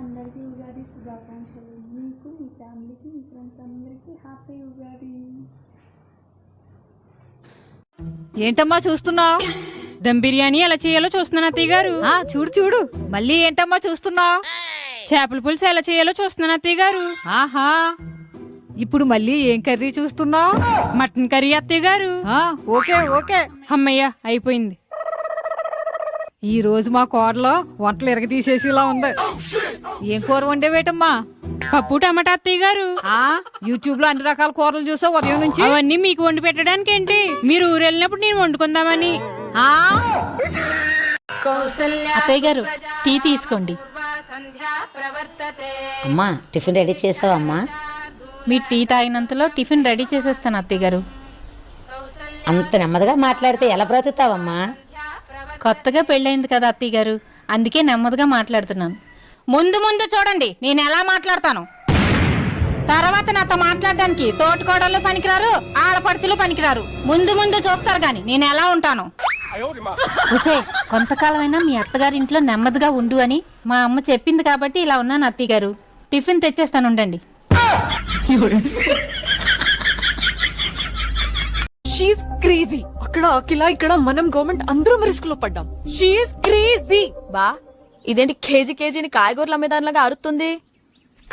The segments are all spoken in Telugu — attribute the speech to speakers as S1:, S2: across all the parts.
S1: అందరికీ ఉగాది శుభాకాంక్షలు. మీకు, మీ ఫ్యామిలీకి, మీ ఫ్రెండ్స్ అందరికీ హ్యాపీ ఉగాది.
S2: ఏంటమ్మా చూస్తున్నావు?
S3: దమ్ బిర్యానీ ఎలా చేయాలో చూస్తున్నాను అత్తయ్య గారు.
S2: చూడు చూడు, మళ్ళీ ఏంటమ్మా చూస్తున్నావు?
S3: చేపల పులుసు ఎలా చేయాలో చూస్తున్నాను అత్తయ్య గారు.
S2: ఆహా, ఇప్పుడు మళ్ళీ ఏం కర్రీ చూస్తున్నావు?
S3: మటన్ కర్రీ అత్తయ్య గారు.
S2: Okay okay.
S3: అమ్మయ్య అయిపోయింది.
S2: ఈ రోజు మా కూరలో వంటలు ఎరగతీసేసిలా ఉంది. ఏం కూర వండేవేటమ్మా?
S3: పప్పు టమాటా అత్తయ్య గారు.
S2: యూట్యూబ్ లో అన్ని రకాల కూరలు చూసావు ఉదయం నుంచి.
S3: అవన్నీ మీకు వండి పెట్టడానికి ఏంటి? మీరు ఊరు వెళ్ళినప్పుడు నేను వండుకుందామని.
S4: అత్తయ్య గారు టీ తీసుకోండి.
S5: అమ్మా టిఫిన్ రెడీ చేసావమ్మా?
S4: మీరు టీ తాగినంతలో టిఫిన్ రెడీ చేసేస్తాను అత్తయ్య గారు.
S5: అంత నెమ్మదిగా మాట్లాడితే ఎలా బ్రతుకుతావమ్మా?
S4: కొత్తగా పెళ్ళైంది కదా అత్తయ్య గారు, అందుకే నెమ్మదిగా మాట్లాడుతున్నాను. ముందు ముందు చూడండి నేను ఎలా మాట్లాడతాను. తర్వాత నాతో మాట్లాడడానికి తోటికోడళ్ళు పనికిరారు, ఆడపడుచులు పనికిరారు. ముందు ముందు చూస్తారు గాని నేను ఎలా ఉంటాను. ఉసే, కొంతకాలమైనా మీ అత్తగారి ఇంట్లో నెమ్మదిగా ఉండు అని మా అమ్మ చెప్పింది కాబట్టి ఇలా ఉన్నాను అత్తయ్య గారు. టిఫిన్ తెచ్చేస్తాను ఉండండి.
S6: She's crazy. అక్కడ అఖిల, ఇక్కడ మనం గవర్నమెంట్ అందరం రిస్క్ లో పడ్డాం. She's crazy.
S7: బా ఇదేంటి కేజీ కేజీని కాయగూరలు అమ్మేదానిలాగా అరుతుంది?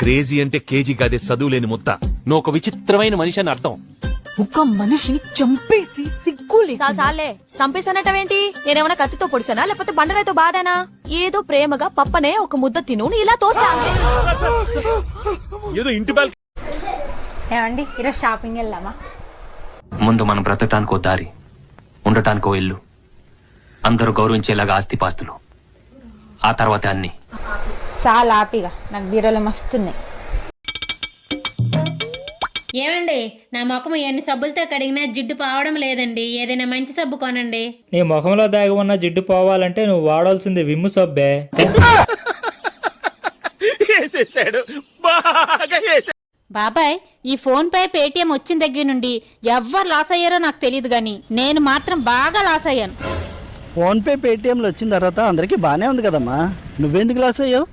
S8: క్రేజీ అంటే కేజీ కాదే, చదువులేని ముత్త. నువ్వు ఒక విచిత్రమైన మనిషి అని అర్థం.
S6: ఒక మనిషిని చంపేసి సిగ్గులే.
S7: సాలే సంపేసనటవేంటి? నేనేమన్నా కత్తితో పొడిసానా లేకపోతే బండరాయితో బాధానా? ఏదో ప్రేమగా పప్పనే ఒక ముద్ద తిను ఇలా తోసా.
S8: ఏదో ఇంటి
S4: ఏమండి ఈరోజు షాపింగ్ వెళ్దామా?
S9: ముందు మనం బ్రతకటానికో దారి, ఉండటానికో ఇల్లు, అందరూ గౌరవించేలాగా ఆస్తిపాస్తులు, ఆ తర్వాత అన్ని.
S4: చాలా హ్యాపీగా నాకు బీరోలో మస్తున్నాయి.
S10: ఏమండి, నా ముఖం ఎన్ని సబ్బులతో కడిగినా జిడ్డు పోవడం లేదండి. ఏదైనా మంచి సబ్బు కొనండి.
S11: నీ ముఖంలో దాగి ఉన్న జిడ్డు పోవాలంటే నువ్వు వాడాల్సింది విమ్ము సబ్బే.
S4: బాబాయ్, ఈ ఫోన్ పే పేటిఎం వచ్చిన దగ్గర నుండి ఎవ్వరు లాస్ అయ్యారో నాకు తెలియదు గాని నేను మాత్రం బాగా లాస్ అయ్యాను.
S12: ఫోన్ పే పేటిఎంలు వచ్చిన తర్వాత అందరికి బానే ఉంది కదమ్మా, నువ్వెందుకు లాస్ అయ్యావు?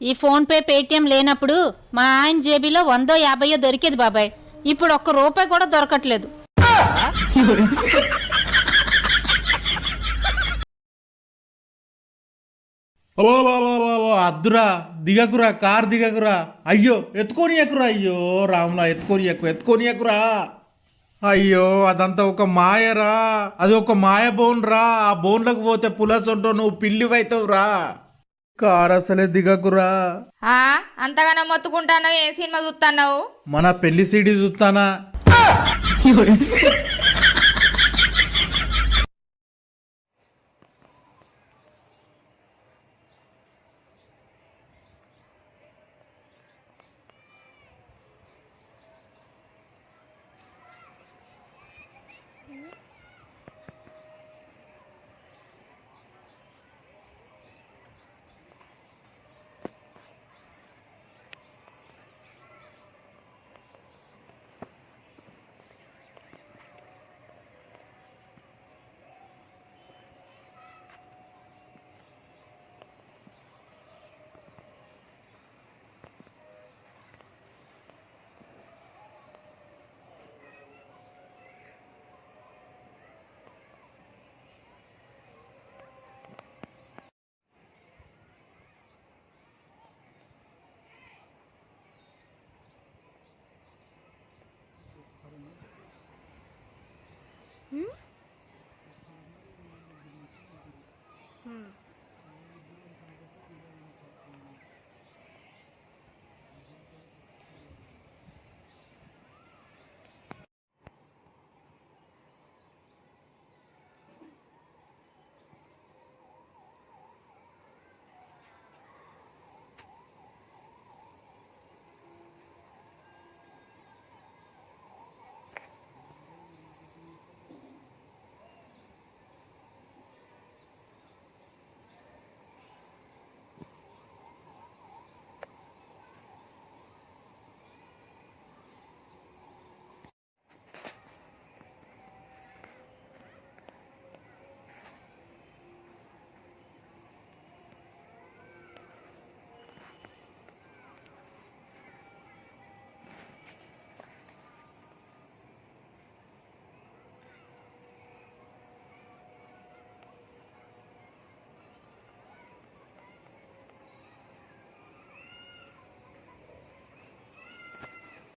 S4: ఈ ఫోన్ పే పేటిఎం లేనప్పుడు మా ఆయన జేబీలో 100-50 దొరికేది బాబాయ్. ఇప్పుడు ₹1 కూడా దొరకట్లేదు.
S13: అద్దురా, దిగకురా, కార్ దిగకురా. అయ్యో ఎత్తుకొని ఎక్కురా. అయ్యో రాములా, ఎత్తుకొని ఎక్కురా. అయ్యో అదంతా ఒక మాయరా, అది ఒక మాయ బోన్ రా. ఆ బోన్లకు పోతే పులసంటో నువ్వు పిల్లివైతావు రా. కారు అసలే దిగకురా.
S2: అంతగానో మొత్తుకుంటాను. ఏ సినిమా చూస్తున్నావు?
S13: మన పెళ్లి సీడీ చూస్తానా?